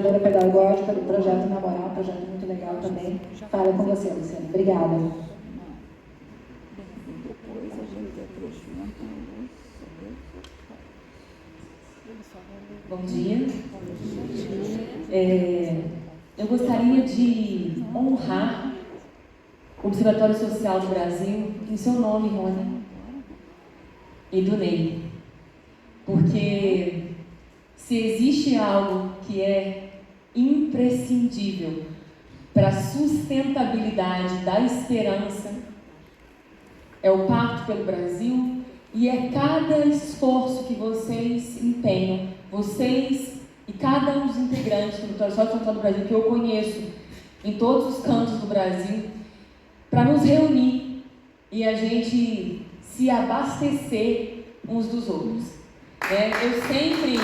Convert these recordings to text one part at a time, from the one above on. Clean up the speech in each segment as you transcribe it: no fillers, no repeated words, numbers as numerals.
coordenadora pedagógica do Projeto Namorar, um projeto muito legal também. Fala com você, Luciana. Obrigada. Bom dia. Eu gostaria de honrar o Observatório Social do Brasil em seu nome, Rony, e do Ney. Porque se existe algo que é imprescindível para a sustentabilidade da esperança, é o Pacto pelo Brasil, e é cada esforço que vocês empenham, vocês e cada um dos integrantes do Observatório Social do Brasil, que eu conheço em todos os cantos do Brasil, para nos reunir e a gente se abastecer uns dos outros. Eu sempre,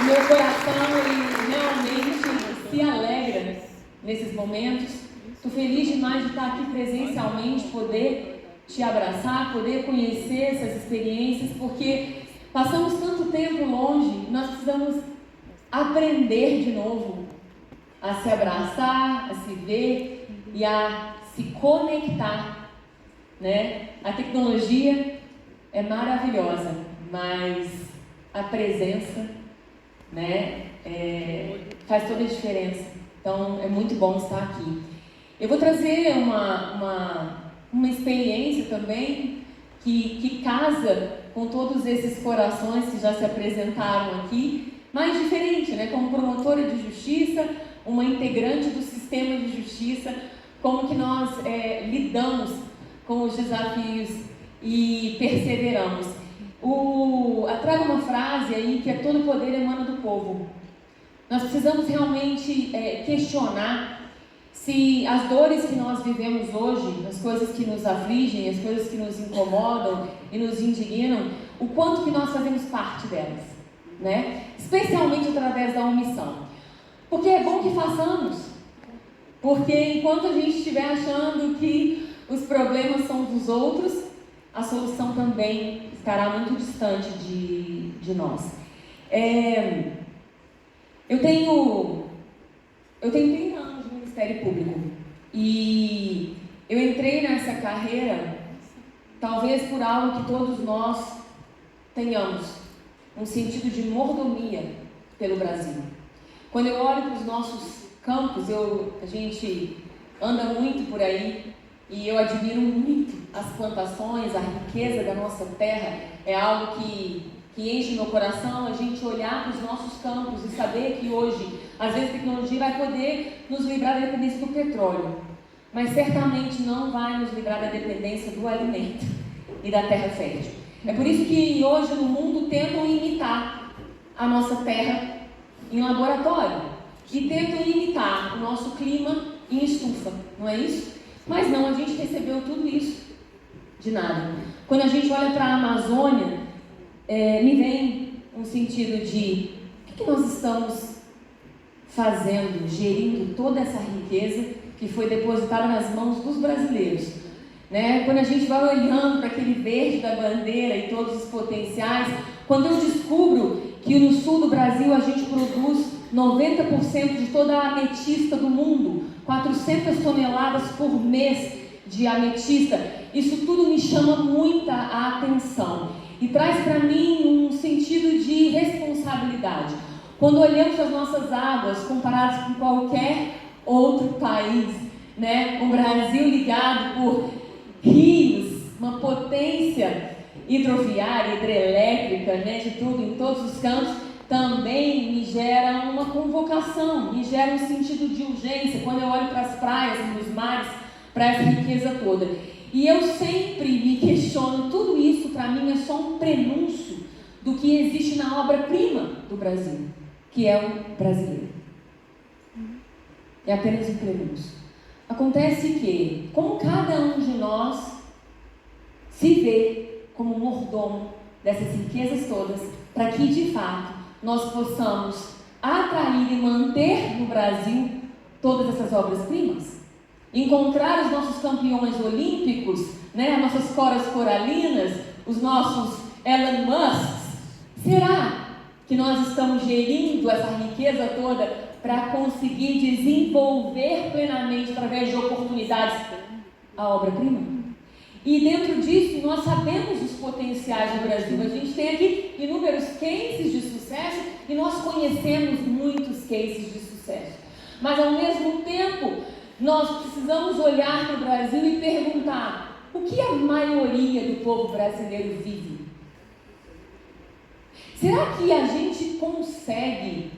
meu coração ele realmente se alegra nesses momentos. Estou feliz demais de estar aqui presencialmente, poder te abraçar, poder conhecer essas experiências, porque passamos tanto tempo longe, nós precisamos aprender de novo a se abraçar, a se ver e a se conectar, né? A tecnologia é maravilhosa, mas a presença, né, faz toda a diferença. Então é muito bom estar aqui. Eu vou trazer uma experiência também que casa com todos esses corações que já se apresentaram aqui, mas diferente, né? Como promotora de justiça, uma integrante do sistema de justiça, como que nós lidamos com os desafios e perseveramos. Trago uma frase aí que é: todo poder emana do povo. Nós precisamos realmente questionar se as dores que nós vivemos hoje, as coisas que nos afligem, as coisas que nos incomodam e nos indignam, o quanto que nós fazemos parte delas, né? Especialmente através da omissão. Porque é bom que façamos. Porque enquanto a gente estiver achando que os problemas são dos outros, a solução também estará muito distante de nós. Eu tenho 30 anos de Ministério Público e eu entrei nessa carreira talvez por algo que todos nós tenhamos, um sentido de mordomia pelo Brasil. Quando eu olho para os nossos campos, a gente anda muito por aí e eu admiro muito as plantações, a riqueza da nossa terra. É algo que enche meu coração, a gente olhar para os nossos campos e saber que hoje, às vezes, a tecnologia vai poder nos livrar da dependência do petróleo, mas certamente não vai nos livrar da dependência do alimento e da terra fértil. É por isso que hoje no mundo tentam imitar a nossa terra em laboratório e tentam imitar o nosso clima em estufa, não é isso? Mas não, a gente recebeu tudo isso de nada. Quando a gente olha para a Amazônia, me vem um sentido de o que nós estamos fazendo, gerindo toda essa riqueza que foi depositada nas mãos dos brasileiros, né? Quando a gente vai olhando para aquele verde da bandeira e todos os potenciais, quando eu descubro que no sul do Brasil a gente produz 90% de toda a ametista do mundo, 400 toneladas por mês de ametista, isso tudo me chama muita atenção e traz para mim um sentido de responsabilidade. Quando olhamos as nossas águas comparadas com qualquer outro país, né? O Brasil ligado por rios, uma potência hidroviária, hidrelétrica, né? De tudo, em todos os cantos, também me gera uma convocação, me gera um sentido de urgência quando eu olho para as praias, nos mares, para essa riqueza toda. E eu sempre me questiono, tudo isso para mim é só um prenúncio do que existe na obra-prima do Brasil, que é o brasileiro. É apenas um prenúncio. Acontece que, como cada um de nós se vê como mordomo dessas riquezas todas, para que de fato nós possamos atrair e manter no Brasil todas essas obras-primas, encontrar os nossos campeões olímpicos, né, as nossas coras coralinas, os nossos Elon Musk. Será que nós estamos gerindo essa riqueza toda para conseguir desenvolver plenamente, através de oportunidades, a obra-prima? E dentro disso, nós sabemos os potenciais do Brasil. A gente tem aqui inúmeros cases de sucesso e nós conhecemos muitos cases de sucesso. Mas, ao mesmo tempo, nós precisamos olhar para o Brasil e perguntar: o que a maioria do povo brasileiro vive? Será que a gente consegue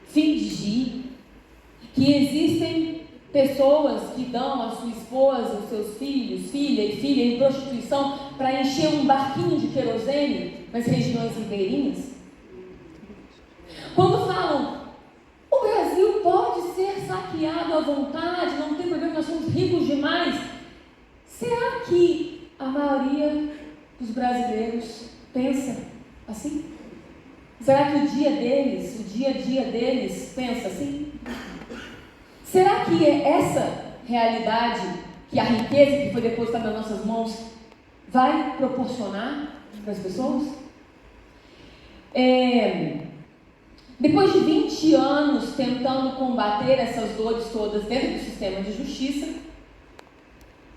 fingir que existem pessoas que dão a sua esposa, os seus filhos, filha em prostituição para encher um barquinho de querosene nas regiões ribeirinhas? Quando falam, o Brasil pode ser saqueado à vontade, não tem problema, nós somos ricos demais. Será que a maioria dos brasileiros pensa assim? Será que o dia a dia deles pensa assim? Será que é essa realidade que a riqueza que foi depositada nas nossas mãos vai proporcionar para as pessoas? Depois de 20 anos tentando combater essas dores todas dentro do sistema de justiça,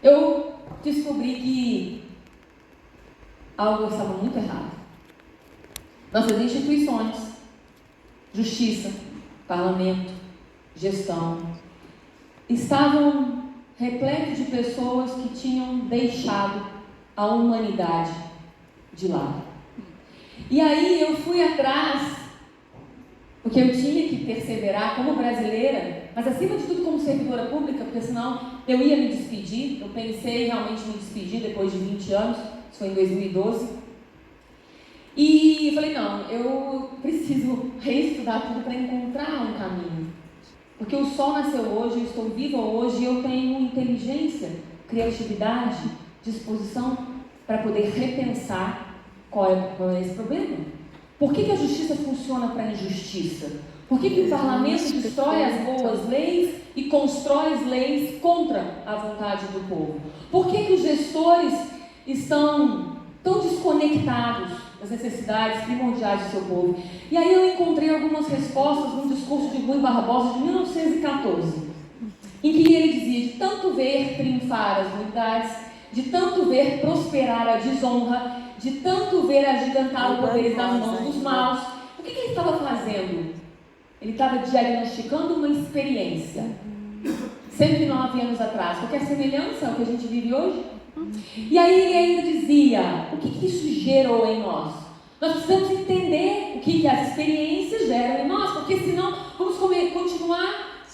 eu descobri que algo estava muito errado. Nossas instituições, justiça, parlamento, gestão, estavam repletos de pessoas que tinham deixado a humanidade de lado. E aí eu fui atrás, porque eu tinha que perseverar como brasileira, mas acima de tudo como servidora pública, porque senão eu ia me despedir. Eu pensei realmente em me despedir depois de 20 anos, isso foi em 2012. E eu falei, não, eu preciso reestudar tudo para encontrar um caminho. Porque o sol nasceu hoje, eu estou viva hoje, e eu tenho inteligência, criatividade, disposição para poder repensar qual é esse problema. Por que a justiça funciona para a injustiça? Por que o parlamento destrói as boas leis e constrói as leis contra a vontade do povo? Por que os gestores estão tão desconectados das necessidades primordiais do seu povo? E aí eu encontrei algumas respostas num discurso de Rui Barbosa de 1914, em que ele dizia: de tanto ver triunfar as ruindades, de tanto ver prosperar a desonra, de tanto ver agigantar o poder nas mãos dos maus. O que ele estava fazendo? Ele estava diagnosticando uma experiência 109 anos atrás. Qualquer semelhança ao que a gente vive hoje? E aí ele ainda dizia: o que isso gerou em nós? Nós precisamos entender o que as experiências geram em nós, porque senão vamos continuar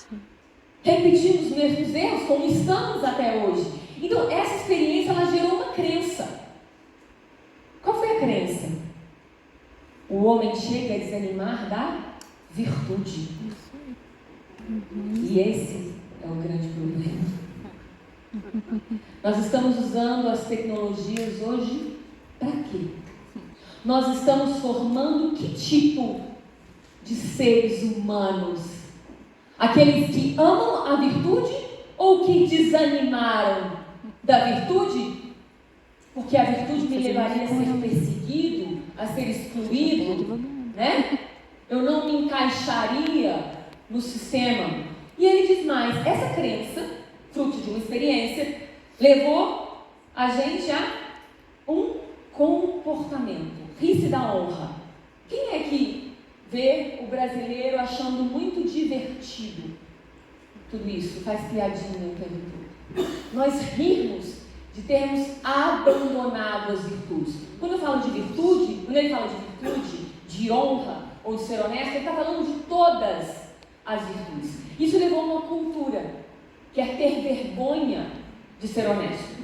repetindo os mesmos erros como estamos até hoje. Então essa experiência, ela gerou uma crença. Qual foi a crença? O homem chega a desanimar da virtude. E esse é o grande problema. Nós estamos usando as tecnologias hoje para quê? Nós estamos formando que tipo de seres humanos? Aqueles que amam a virtude ou que desanimaram da virtude? Porque a virtude me levaria a ser perseguido, a ser excluído, né? Eu não me encaixaria no sistema. E ele diz mais: essa crença, fruto de uma experiência, levou a gente a um comportamento. Ri-se da honra. Quem é que vê o brasileiro achando muito divertido tudo isso? Faz piadinha o tempo todo. Nós rirmos de termos abandonado as virtudes. Quando eu falo de virtude, quando ele fala de virtude, de honra ou de ser honesto, ele está falando de todas as virtudes. Isso levou a uma cultura que é ter vergonha de ser honesto.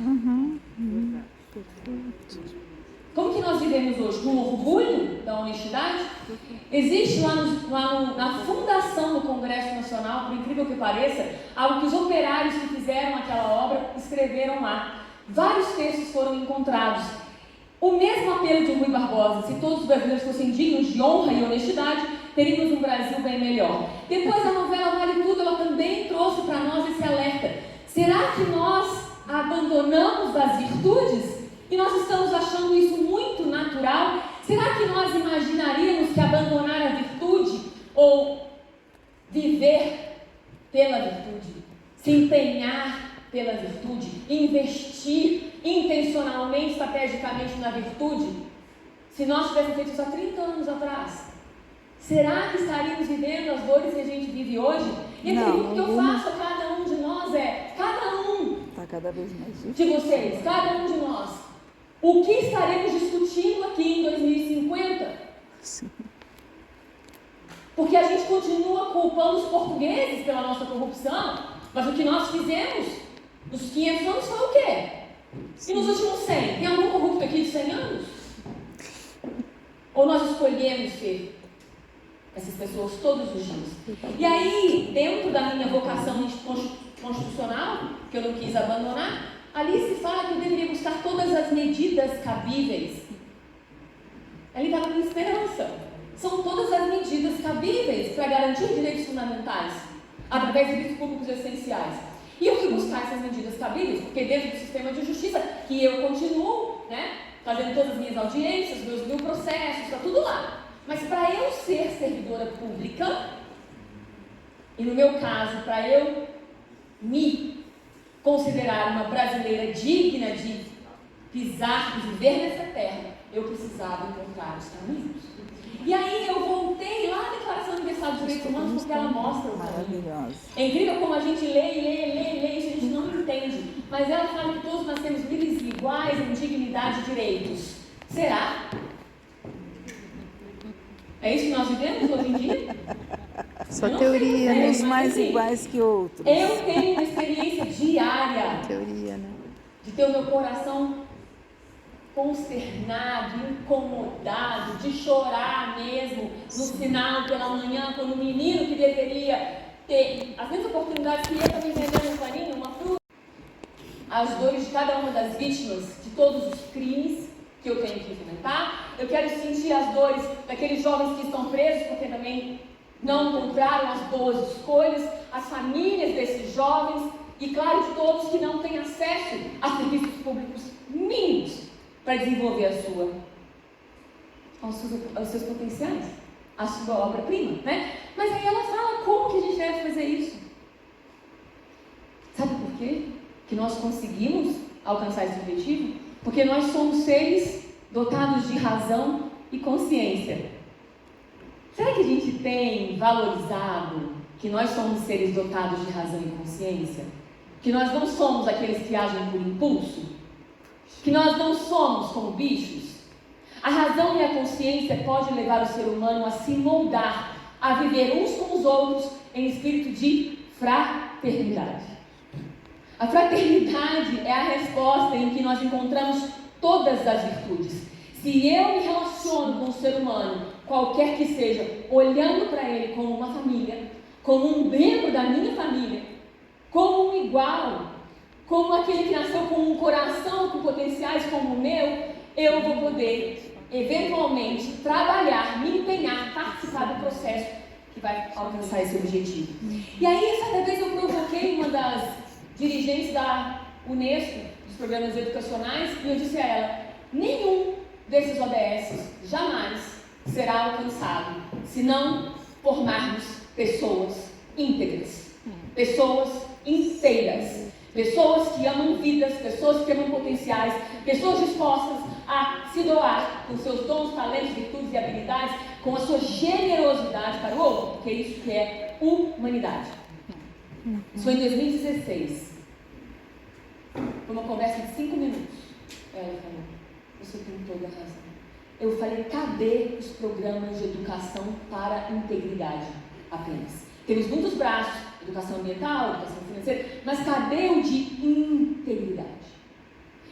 Como que nós vivemos hoje? Com orgulho da honestidade? Existe na fundação do Congresso Nacional, por incrível que pareça, algo que os operários que fizeram aquela obra escreveram lá. Vários textos foram encontrados. O mesmo apelo de Rui Barbosa: se todos os brasileiros fossem dignos de honra e honestidade, teríamos um Brasil bem melhor. Depois a novela Vale Tudo, ela também trouxe para nós esse alerta. Será que nós abandonamos as virtudes? E nós estamos achando isso muito natural? Será que nós imaginaríamos que abandonar a virtude ou viver pela virtude, se empenhar pela virtude, investir intencionalmente, estrategicamente na virtude, se nós tivéssemos feito isso há 30 anos atrás, será que estaríamos vivendo as dores que a gente vive hoje? E a pergunta que eu faço a cada um de nós é, cada um está cada vez mais difícil. De vocês, cada um de nós, o que estaremos discutindo aqui em 2050? Sim. Porque a gente continua culpando os portugueses pela nossa corrupção, mas o que nós fizemos nos 500 anos foi o quê? E nos últimos 100? Tem algum corrupto aqui de 100 anos? Ou nós escolhemos ser essas pessoas todos os dias? E aí, dentro da minha vocação constitucional, que eu não quis abandonar, ali se fala que eu deveria buscar todas as medidas cabíveis. Ali está a minha esperança. São todas as medidas cabíveis para garantir direitos fundamentais, através de serviços públicos essenciais. E eu fui buscar essas medidas cabíveis, porque dentro do sistema de justiça, que eu continuo, fazendo todas as minhas audiências, meus 1000 processos, está tudo lá. Mas para eu ser servidora pública, e no meu caso, para eu me considerar uma brasileira digna de pisar e viver nessa terra, eu precisava encontrar os caminhos. E aí eu voltei lá na Declaração Universal dos Direitos Humanos, porque ela mostra o caminho. É incrível como a gente lê, isso a gente não entende. Mas ela fala que todos nós temos livres e iguais em dignidade e direitos. Será? É isso que nós vivemos hoje em dia? Só teoria, uns mais iguais que outros. Eu tenho uma experiência diária Teoria, né? de ter o meu coração consternado, incomodado, de chorar mesmo no sinal pela manhã, quando o menino que deveria ter as mesmas oportunidades que eu também vendendo um paninho, uma fruta, as dores de cada uma das vítimas de todos os crimes que eu tenho que enfrentar. Eu quero sentir as dores daqueles jovens que estão presos porque também não encontraram as boas escolhas, as famílias desses jovens e, claro, de todos que não têm acesso a serviços públicos mínimos para desenvolver aos seus potenciais, a sua obra-prima, Mas aí ela fala como que a gente deve fazer isso. Sabe por quê que nós conseguimos alcançar esse objetivo? Porque nós somos seres dotados de razão e consciência. Será que a gente tem valorizado que nós somos seres dotados de razão e consciência? Que nós não somos aqueles que agem por impulso? Que nós não somos como bichos? A razão e a consciência podem levar o ser humano a se moldar, a viver uns com os outros em espírito de fraternidade. A fraternidade é a resposta em que nós encontramos todas as virtudes. Se eu me relaciono com o ser humano, qualquer que seja, olhando para ele como uma família, como um membro da minha família, como um igual, como aquele que nasceu com um coração com potenciais como o meu, eu vou poder, eventualmente, trabalhar, me empenhar, participar do processo que vai alcançar esse objetivo. E aí, certa vez eu provoquei uma das dirigentes da Unesco, dos programas educacionais, e eu disse a ela, nenhum desses ODS jamais será alcançado se não formarmos pessoas íntegras, pessoas inteiras, pessoas que amam vidas, pessoas que amam potenciais, pessoas dispostas a se doar com seus dons, talentos, virtudes e habilidades, com a sua generosidade para o outro, porque é isso que é humanidade. Isso foi em 2016. Foi uma conversa de 5 minutos. Ela falou, você tem toda a razão. Eu falei, cadê os programas de educação para a integridade apenas? Temos muitos braços, educação ambiental, educação financeira, mas cadê o de integridade?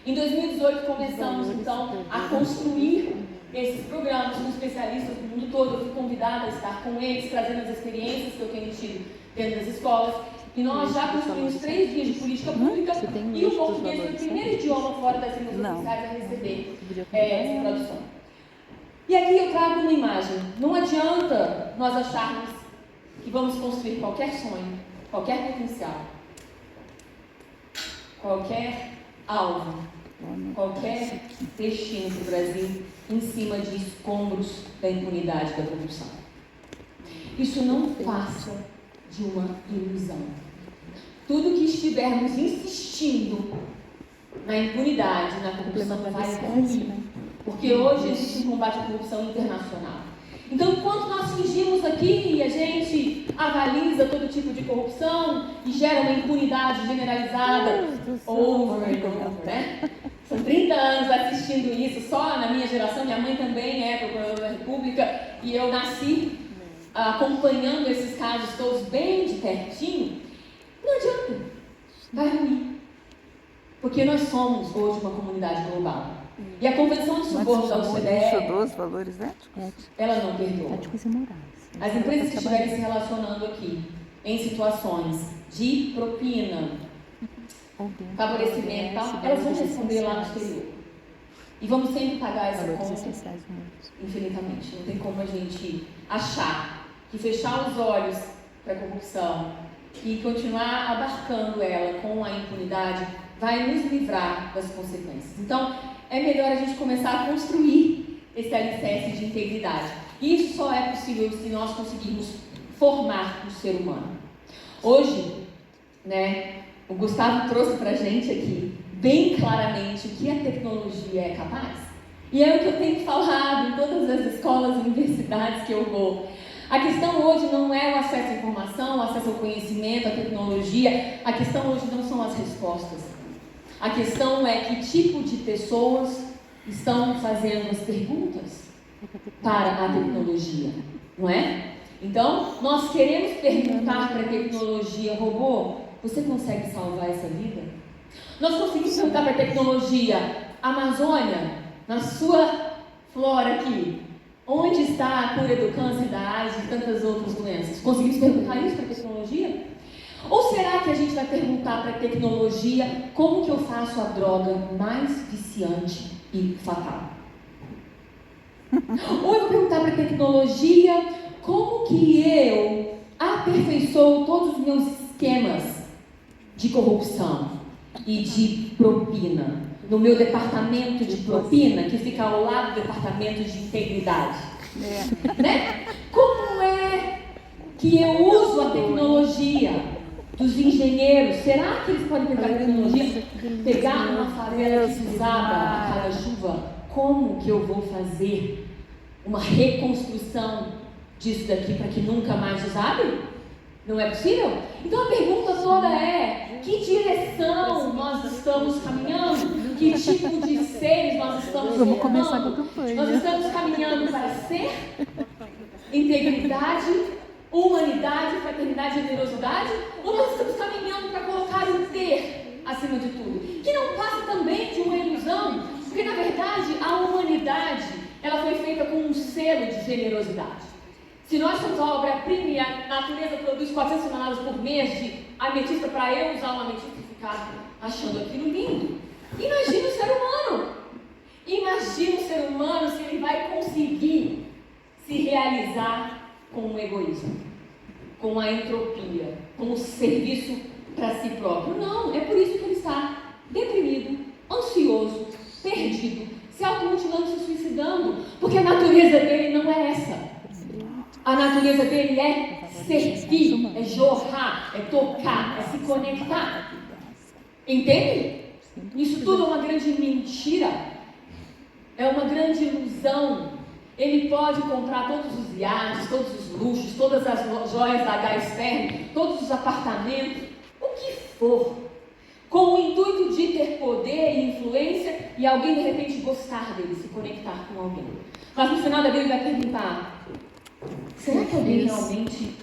Em 2018 começamos então a construir esses programas com especialistas do mundo todo. Eu fui convidada a estar com eles, trazendo as experiências que eu tenho tido dentro das escolas. E nós já construímos 3 dias de política pública e o português foi o primeiro idioma fora das línguas oficiais a receber essa tradução. E aqui eu trago uma imagem. Não adianta nós acharmos que vamos construir qualquer sonho, qualquer potencial, qualquer alvo, qualquer destino para o Brasil em cima de escombros da impunidade da corrupção. Isso não passa de uma ilusão. Tudo que estivermos insistindo na impunidade, na corrupção, vai ruir. Porque hoje existe um combate à corrupção internacional. Então, enquanto nós fingimos aqui e a gente avaliza todo tipo de corrupção e gera uma impunidade generalizada, over and over, né? São 30 anos assistindo isso, só na minha geração, minha mãe também é procuradora da República, e eu nasci acompanhando esses casos todos bem de pertinho. Não adianta, vai ruir. Porque nós somos hoje uma comunidade global. E a Convenção de Suborno da OCDE, os valores éticos? ela não perdoa. Éticos e morais. As empresas que estiverem se relacionando aqui em situações de propina, favorecimento e tal, elas vão responder lá no exterior. E vamos sempre pagar essa conta infinitamente. Não tem como a gente achar que fechar os olhos para a corrupção e continuar abarcando ela com a impunidade vai nos livrar das consequências. Então, é melhor a gente começar a construir esse alicerce de integridade. E isso só é possível se nós conseguirmos formar o ser humano. Hoje, né, o Gustavo trouxe para a gente aqui, bem claramente, o que a tecnologia é capaz. E é o que eu tenho falado em todas as escolas e universidades que eu vou. A questão hoje não é o acesso à informação, o acesso ao conhecimento, à tecnologia. A questão hoje não são as respostas. A questão é que tipo de pessoas estão fazendo as perguntas para a tecnologia, não é? Então, nós queremos perguntar para a tecnologia: robô, você consegue salvar essa vida? Nós conseguimos perguntar para a tecnologia: Amazônia, na sua flora aqui, onde está a cura do câncer, da AIDS e tantas outras doenças? Conseguimos perguntar isso para a tecnologia? Ou será que a gente vai perguntar para a tecnologia como que eu faço a droga mais viciante e fatal? Ou eu vou perguntar para a tecnologia como que eu aperfeiçoo todos os meus esquemas de corrupção e de propina no meu departamento de propina, que fica ao lado do departamento de integridade. Né? Como é que eu uso a tecnologia dos engenheiros? Será que eles podem pegar a tecnologia, pegar uma favela que desaba a cada chuva? Como que eu vou fazer uma reconstrução disso daqui para que nunca mais desabe? Não é possível? Então a pergunta toda é: que direção nós estamos caminhando? Que tipo de seres nós estamos formando? Vamos começar com a campanha. Nós estamos caminhando para ser integridade, humanidade, fraternidade e generosidade? Ou nós estamos caminhando para colocar o ter acima de tudo? Que não passa também de uma ilusão, porque na verdade a humanidade ela foi feita com um selo de generosidade. Se nós somos a obra-prima e a natureza produz 400 toneladas por mês de ametista para eu usar uma ametista e ficar achando aquilo lindo, imagina o ser humano. Imagina o ser humano se ele vai conseguir se realizar com o egoísmo, com a entropia, com o serviço para si próprio. Não, é por isso que ele está deprimido, ansioso, perdido, se automutilando, se suicidando, porque a natureza dele não é essa. A natureza dele é servir, é jorrar, é tocar, é se conectar. Entende? Isso tudo é uma grande mentira. É uma grande ilusão. Ele pode comprar todos os iates, todos os luxos, todas as joias da H-Stern, todos os apartamentos, o que for, com o intuito de ter poder e influência e alguém de repente gostar dele, se conectar com alguém. Mas no final da vida ele vai perguntar: será que alguém realmente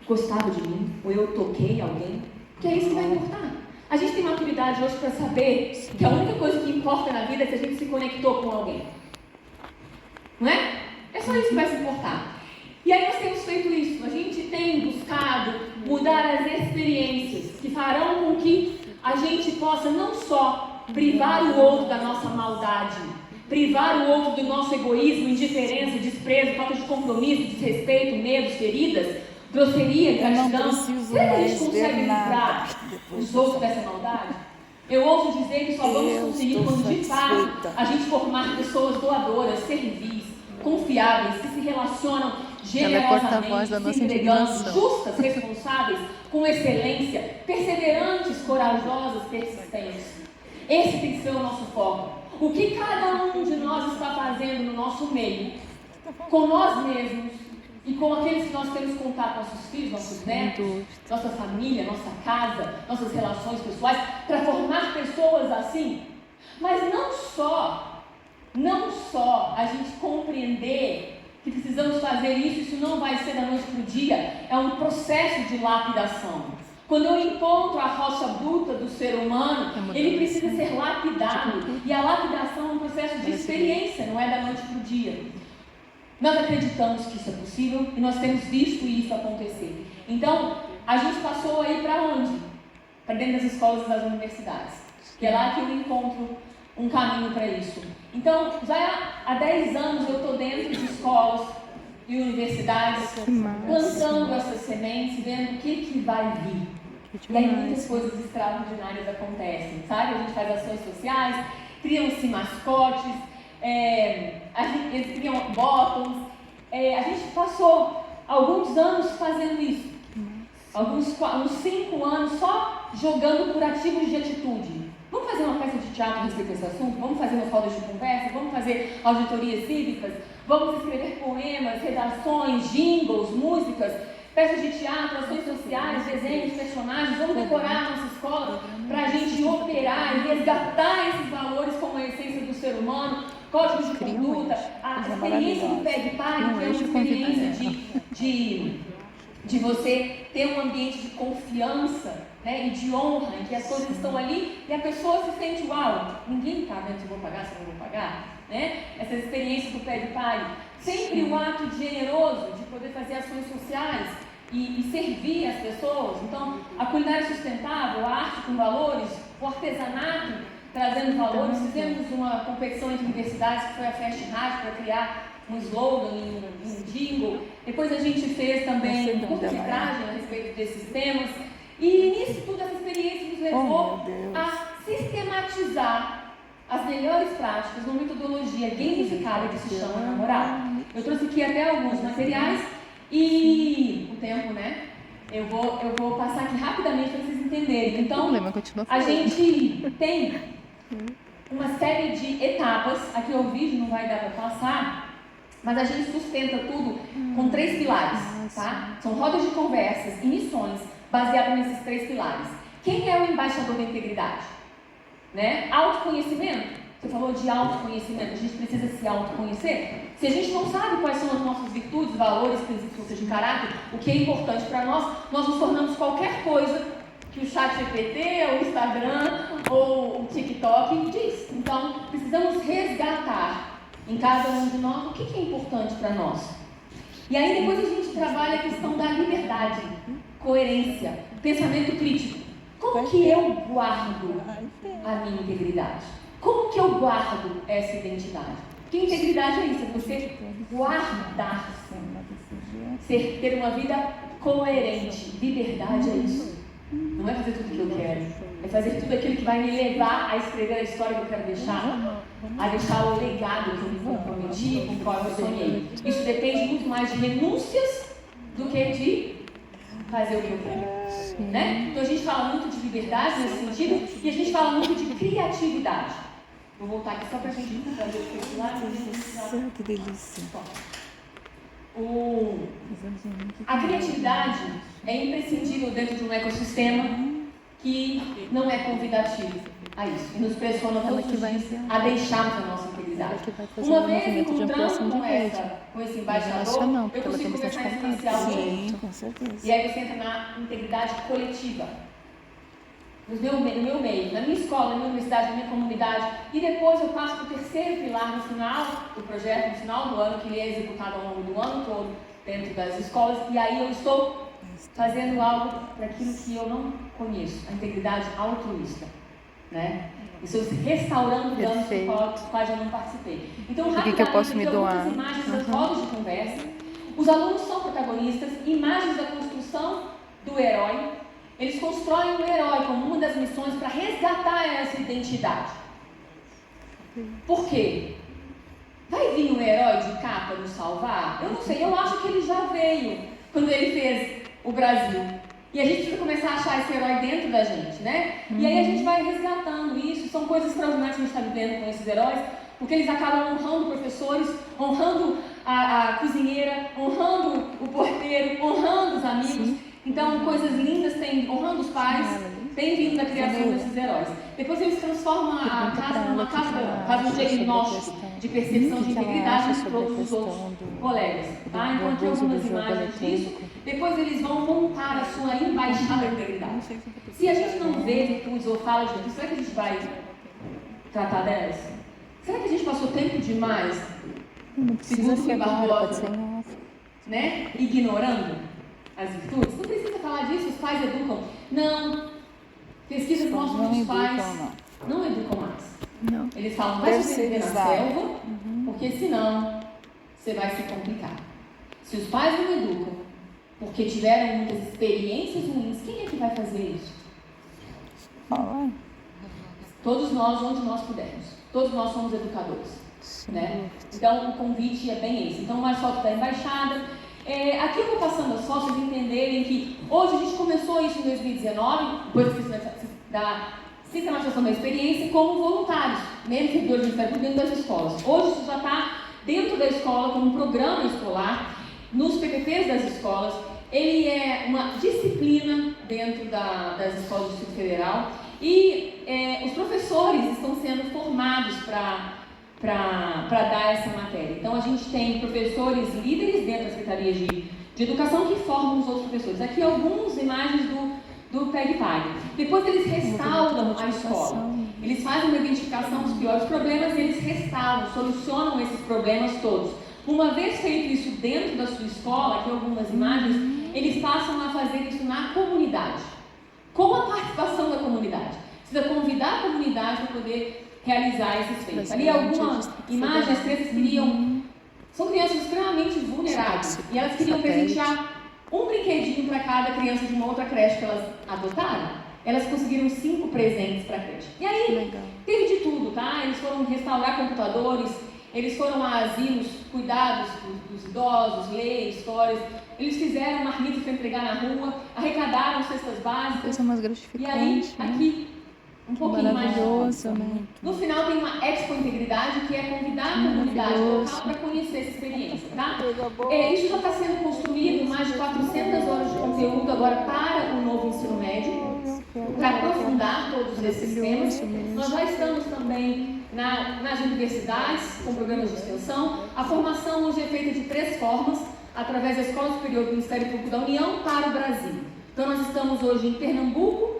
gostava de mim? Ou eu toquei alguém? Porque é isso que vai importar. A gente tem maturidade hoje para saber que a única coisa que importa na vida é se a gente se conectou com alguém. Não é? É só isso que vai se importar. E aí nós temos feito isso. A gente tem buscado mudar as experiências que farão com que a gente possa não só privar o outro da nossa maldade, privar o outro do nosso egoísmo, indiferença, desprezo, falta de compromisso, desrespeito, medos, feridas, grosseria, ingratidão. Será que a gente consegue livrar os outros dessa maldade? Eu ouso dizer que só vamos Eu conseguir estou quando de fato satisfeita. a gente formar pessoas doadoras, servis, confiáveis, que se relacionam Ela é porta-voz da generosamente, se nossa entregando, indignação. justas, responsáveis, com excelência, perseverantes, corajosas, persistentes. Esse tem que ser o nosso foco. O que cada um de nós está fazendo no nosso meio, com nós mesmos e com aqueles que nós temos contato, nossos filhos, nossos netos, nossa família, nossa casa, nossas relações pessoais, para formar pessoas assim. Mas não só a gente compreender que precisamos fazer isso não vai ser da noite para o dia, é um processo de lapidação. Quando eu encontro a rocha bruta do ser humano, ele precisa ser lapidado. E a lapidação é um processo de experiência, não é da noite para o dia. Nós acreditamos que isso é possível e nós temos visto isso acontecer. Então, a gente passou aí para onde? Para dentro das escolas e das universidades. Que é lá que eu encontro um caminho para isso. Então, já há 10 anos eu estou dentro de escolas e universidades, plantando essas sementes, vendo o que vai vir. E aí muitas coisas extraordinárias acontecem, sabe? A gente faz ações sociais, criam-se mascotes, eles criam bottoms. A gente passou alguns anos fazendo isso. Uns 5 anos só jogando curativos de atitude. Vamos fazer uma peça de teatro a respeito desse assunto? Vamos fazer umas rodas de conversa? Vamos fazer auditorias cívicas? Vamos escrever poemas, redações, jingles, músicas, peças de teatro, ações sociais, desenhos, personagens. Vamos decorar a nossa escola para a gente operar e resgatar esses valores como a essência do ser humano, códigos de conduta, a experiência do PEG Pai, que é uma experiência de você ter um ambiente de confiança, né, e de honra, em que as coisas estão ali e a pessoa se sente, uau, ninguém está vendo se eu vou pagar, se eu não vou pagar, né? Essa experiência do PEG Pai. Sempre o ato generoso de poder fazer ações sociais e servir as pessoas. Então, a culinária sustentável, a arte com valores, o artesanato trazendo valores. Fizemos uma competição entre universidades que foi a Fast Rádio para criar um slogan, um jingle. Depois a gente fez também um curta-metragem a respeito desses temas. E nisso tudo, essa experiência nos levou a sistematizar as melhores práticas numa metodologia gamificada que se chama Namoral. Eu trouxe aqui até alguns materiais e o tempo, né? Eu vou passar aqui rapidamente para vocês entenderem. Então, a gente tem uma série de etapas. Aqui o vídeo não vai dar para passar, mas a gente sustenta tudo com 3 pilares, tá? São rodas de conversas e missões baseadas nesses 3 pilares. Quem é o embaixador da integridade? Né? Autoconhecimento. Você falou de autoconhecimento. A gente precisa se autoconhecer. Se a gente não sabe quais são as nossas virtudes, valores, princípios, ou seja, de caráter, o que é importante para nós nos tornamos qualquer coisa que o ChatGPT, ou o Instagram, ou o TikTok diz. Então, precisamos resgatar em cada um de nós o que é importante para nós. E aí depois a gente trabalha a questão da liberdade, coerência, pensamento crítico. Como que eu guardo a minha integridade? Como que eu guardo essa identidade? Que integridade é isso? É você guardar-se. Ter uma vida coerente. Liberdade é isso. Não é fazer tudo o que eu quero. É fazer tudo aquilo que vai me levar a escrever a história que eu quero deixar. A deixar o legado que eu me comprometi, com o qual eu sonhei. Isso depende muito mais de renúncias do que de fazer o que eu quero. Né? Então a gente fala muito de liberdade nesse sentido e a gente fala muito de criatividade. Vou voltar aqui só para a gente fazer o questionário. Que delícia. A criatividade é imprescindível dentro de um ecossistema que não é convidativo a isso e nos pressiona todos os dias a deixarmos a nossa integridade. Uma vez encontrando com esse embaixador, eu consigo conversar em especial com ele. E aí você entra na integridade coletiva. No meu meio, na minha escola, na minha universidade, na minha comunidade. E depois eu passo para o 3º pilar no final do projeto, no final do ano, que ele é executado ao longo do ano todo dentro das escolas. E aí eu estou fazendo algo para aquilo que eu não conheço, a integridade altruísta. Né? Estou restaurando danos dos quais eu não participei. Então, rapidamente, eu posso me doar? Algumas imagens das rodas de conversa. Os alunos são protagonistas, imagens da construção do herói. eles constroem um herói como uma das missões para resgatar essa identidade. Por quê? Vai vir um herói de capa nos salvar? Eu não sei, eu acho que ele já veio quando ele fez o Brasil. E a gente precisa começar a achar esse herói dentro da gente, né? E aí a gente vai resgatando isso. São coisas extraordinárias que a gente está vivendo com esses heróis, porque eles acabam honrando professores, honrando a cozinheira, honrando o porteiro, honrando os amigos. Então, coisas lindas, honrando os pais, tem vindo da criação desses heróis. Depois eles transformam a casa numa casa, fazem um diagnóstico de percepção de integridade de todos os outros colegas. Tá? Então, aqui algumas imagens disso. Depois eles vão montar a sua embaixada da integridade. Se a gente não vê virtudes ou fala de virtudes, será que a gente vai tratar delas? Será que a gente passou tempo demais, segundo Rui Barbosa, né, ignorando as virtudes? Não precisa falar disso, os pais educam. Não. Pesquisas mostram que os pais não educam mais. Não. Eles falam, vai sobreviver na selva, porque senão você vai se complicar. Se os pais não educam, porque tiveram muitas experiências ruins, quem é que vai fazer isso? Todos nós, onde nós pudermos. Todos nós somos educadores. Né? Então, o convite é bem esse. Então, mais foto da embaixada. Aqui eu vou passando as fotos para vocês entenderem que hoje a gente começou isso em 2019, depois da sistematização da experiência, como voluntários, mesmo servidores do Ministério Público dentro das escolas. Hoje isso já está dentro da escola como um programa escolar, nos PPPs das escolas. Ele é uma disciplina dentro das escolas do Distrito Federal e os professores estão sendo formados para dar essa matéria. Então, a gente tem professores líderes dentro da Secretaria de Educação que formam os outros professores. Aqui algumas imagens do PEG-PAG. Depois eles restauram a escola. Eles fazem uma identificação dos piores problemas e eles restauram, solucionam esses problemas todos. Uma vez feito isso dentro da sua escola, aqui algumas imagens, eles passam a fazer isso na comunidade. Com a participação da comunidade. Precisa convidar a comunidade para poder realizar esses feitos. Ali algumas imagens, as crianças queriam... São crianças extremamente vulneráveis. E elas queriam presentear um brinquedinho para cada criança de uma outra creche que elas adotaram. Elas conseguiram 5 presentes para a creche. E aí, teve de tudo, tá? Eles foram restaurar computadores, eles foram a asilos, cuidados dos idosos, ler histórias. Eles fizeram marmitas para entregar na rua, arrecadaram cestas básicas. Coisa mais gratificante. E aí, né? aqui, um pouquinho mais de né? No final tem uma Expo Integridade, que é convidar a comunidade local para conhecer essa experiência, tá? Isso já está sendo construído, mais de 400 horas de conteúdo agora para o novo ensino médio, para aprofundar todos esses temas. Nós já estamos também nas universidades, com programas de extensão. A formação hoje é feita de 3 formas, através da Escola Superior do Ministério Público da União para o Brasil. Então, nós estamos hoje em Pernambuco,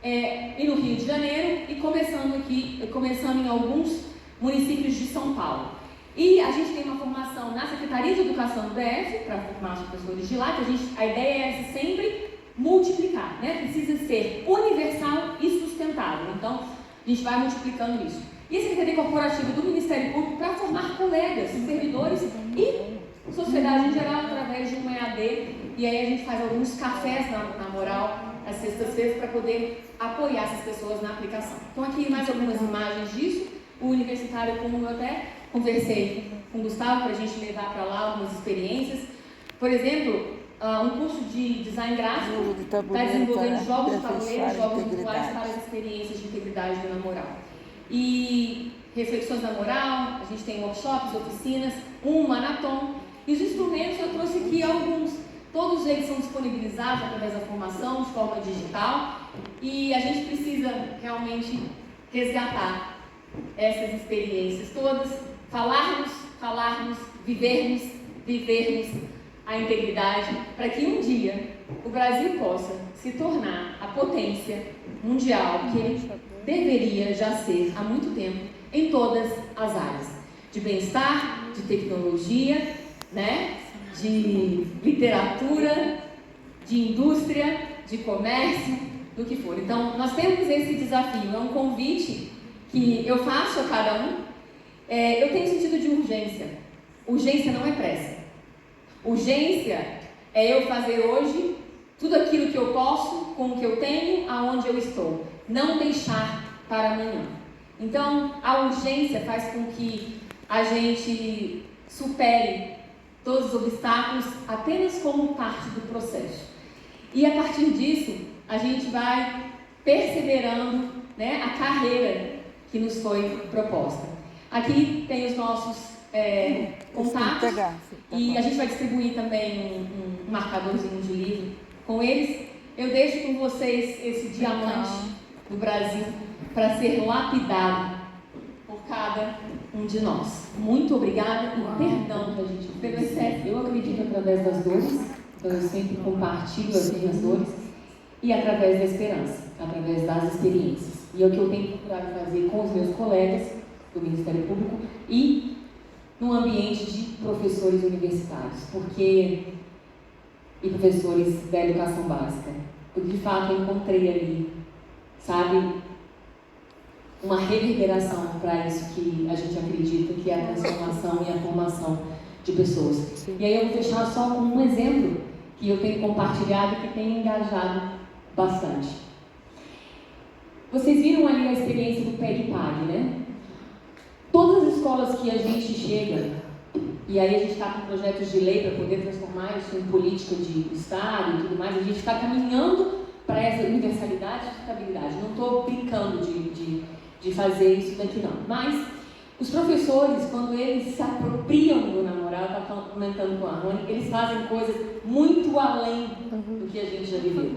e no Rio de Janeiro, e começando em alguns municípios de São Paulo. E a gente tem uma formação na Secretaria de Educação do DF, para formar os professores de lá, que a ideia é sempre multiplicar, né? Precisa ser universal e sustentável. Então, a gente vai multiplicando isso. E a Secretaria Corporativa do Ministério Público para formar colegas, servidores e sociedade em geral, através de um EAD. E aí a gente faz alguns cafés na moral, às sextas-feiras, para poder apoiar essas pessoas na aplicação. Então, aqui mais algumas imagens disso. O universitário, como eu até conversei com o Gustavo, para a gente levar para lá algumas experiências. Por exemplo, um curso de design gráfico está desenvolvendo jogos de tabuleiro, jogos virtuais para as experiências de integridade na moral. E reflexões na moral, a gente tem workshops, oficinas, um maratón. E os instrumentos eu trouxe aqui alguns. Todos eles são disponibilizados através da formação, de forma digital. E a gente precisa realmente resgatar essas experiências todas, falarmos, vivermos a integridade, para que um dia o Brasil possa se tornar a potência mundial que ele deveria já ser há muito tempo em todas as áreas, de bem-estar, de tecnologia, né? De literatura, de indústria, de comércio, do que for. Então, nós temos esse desafio, é um convite que eu faço a cada um. Eu tenho sentido de urgência. Urgência não é pressa. Urgência é eu fazer hoje Tudo aquilo que eu posso, com o que eu tenho, aonde eu estou. Não deixar para amanhã. Então, a urgência faz com que a gente supere todos os obstáculos apenas como parte do processo. E a partir disso, a gente vai perseverando, né, a carreira que nos foi proposta. Aqui tem os nossos contatos e a gente vai distribuir também um marcadorzinho de livro com eles. Eu deixo com vocês esse diamante do Brasil para ser lapidado por cada um de nós. Muito obrigada e perdão da gente. Pelo excesso, eu acredito através das dores, então eu sempre compartilho as minhas dores, e através da esperança, através das experiências. E é o que eu tenho procurado fazer com os meus colegas do Ministério Público e no ambiente de professores universitários, e professores da educação básica. Porque de fato eu encontrei ali, sabe, uma reverberação para isso que a gente acredita que é a transformação e a formação de pessoas. Sim. E aí eu vou deixar só com um exemplo que eu tenho compartilhado e que tem engajado bastante. Vocês viram ali a experiência do PEG-PAG, né? Todas as escolas que a gente chega, e aí a gente está com projetos de lei para poder transformar isso em política de Estado e tudo mais, a gente está caminhando para essa universalidade e sustentabilidade. Não estou brincando de fazer isso daqui não. Mas os professores, quando eles se apropriam do namorado, eu estava comentando com a Rony, eles fazem coisas muito além do que a gente já viveu.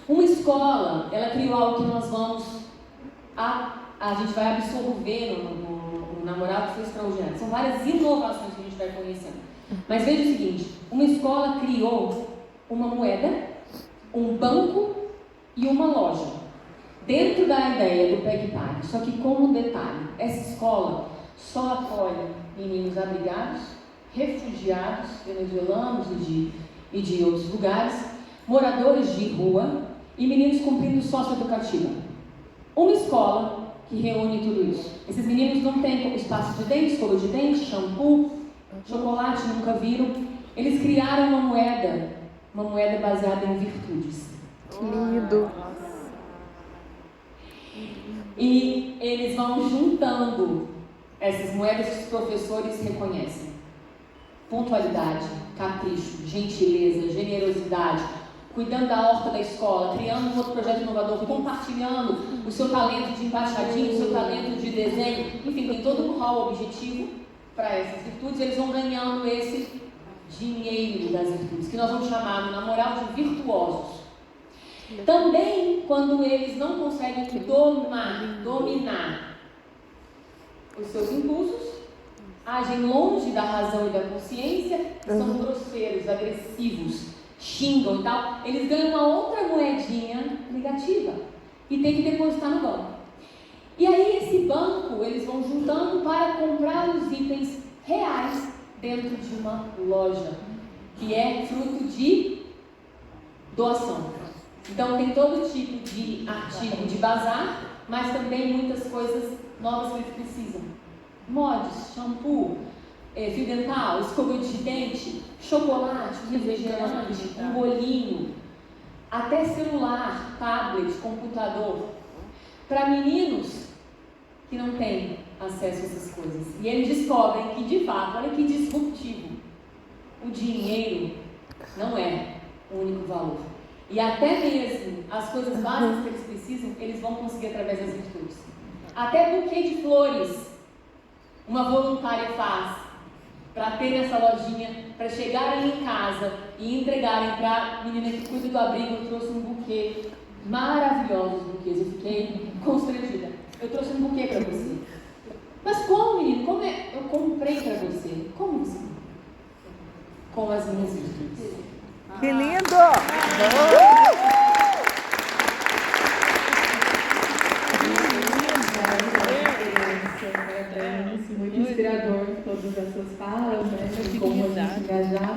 Uma escola, ela criou algo que nós vamos, a gente vai absorver no namorado, que foi extraordinário. São várias inovações que a gente vai conhecendo. Mas veja o seguinte, uma escola criou uma moeda, um banco e uma loja, dentro da ideia do PEG-PAG. Só que com um detalhe, essa escola só apoia meninos abrigados, refugiados, venezuelanos e de outros lugares, moradores de rua e meninos cumprindo socioeducativa. Uma escola que reúne tudo isso. Esses meninos não têm espaço de dente, escova de dente, shampoo, chocolate, nunca viram. Eles criaram uma moeda baseada em virtudes. Que lindo! E eles vão juntando essas moedas que os professores reconhecem. Pontualidade, capricho, gentileza, generosidade, cuidando da horta da escola, criando um outro projeto inovador, compartilhando o seu talento de embaixadinho, o seu talento de desenho, enfim, tem todo um rol objetivo para essas virtudes. Eles vão ganhando esse dinheiro das virtudes, que nós vamos chamar no namoral de virtuosos. Também, quando eles não conseguem dominar os seus impulsos, agem longe da razão e da consciência, são grosseiros, agressivos, xingam e tal, eles ganham uma outra moedinha negativa e tem que depositar no banco. E aí esse banco, eles vão juntando para comprar os itens reais dentro de uma loja, que é fruto de doação. Então tem todo tipo de artigo de bazar, mas também muitas coisas novas que eles precisam. Mods, shampoo, fio dental, escova de dente, chocolate, refrigerante, um bolinho, até celular, tablet, computador, para meninos que não têm acesso a essas coisas. E eles descobrem que, de fato, olha que disruptivo, o dinheiro não é o único valor. E até mesmo as coisas básicas que eles precisam, eles vão conseguir através das virtudes. Até buquê de flores, uma voluntária faz para ter essa lojinha, para chegarem em casa e entregarem para a menina que cuida do abrigo. Eu trouxe um buquê, maravilhosos buquês, eu fiquei constrangida. Eu trouxe um buquê para você. Mas como, menino? Como é? Eu comprei para você. Como assim? Com as minhas virtudes. Que lindo! Muito inspirador todas essas falas, né? Como a gente engajar.